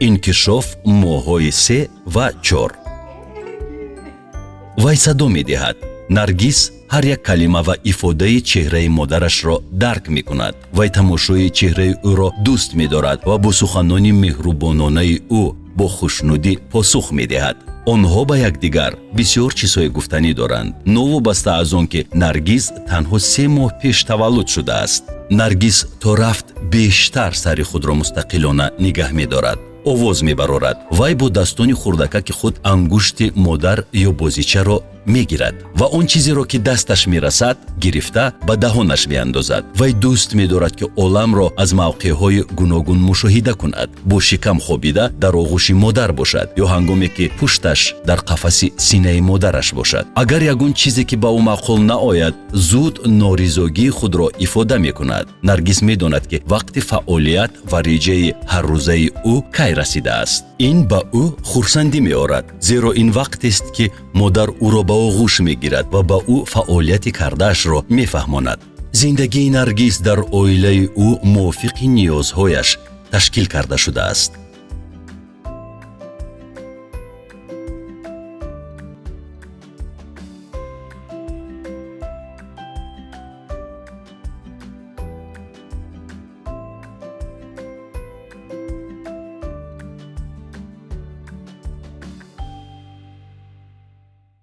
инкишоф моҳҳои 3 ва 4. вай садо медиҳад. наргиз ҳар як калима ва ифодаи чеҳраи модарашро дарк мекунад. вай тамошои чеҳраи ӯро дӯст медорад ва бо суханони меҳрубононаи ӯ бо хушнудӣ посух медиҳад. онҳо ба якдигар бисёр чизҳои гуфтанӣ доранд, новобаста аз он ки наргиз танҳо 3 моҳ пеш таваллуд шудааст. наргиз то рафт бештар сари худро мустақилона нигаҳ медорад. овоз мебарорад. вай бо дастони хурдакаки худ ангушти модар ё бозичаро мегирад ва он чизеро ки дасташ мерасад гирифта ба даҳонаш меандозад. вай дӯст медорад ки оламро аз мавқеъҳои гуногун мушоҳида кунад. бо шикам хобида дар оғӯши модар бошад ё ҳангоме ки пушташ дар қафаси синаи модараш бошад. агар ягон чизе ки ба ӯ маъқул наояд, зуд норизогии худро ифода мекунад. наргиз медонад ки вақти фаъолият ва реҷаи ҳаррӯзаи ӯ кай расидааст. ин ба ӯ хурсандӣ меорад, зеро ин вақтест ки модар ӯро ба оғӯш мегирад ва ба ӯ фаъолияти кардаашро мефаҳмонад. зиндагии наргиз дар оилаи ӯ мувофиқи ниёзҳояш ташкил карда шудааст.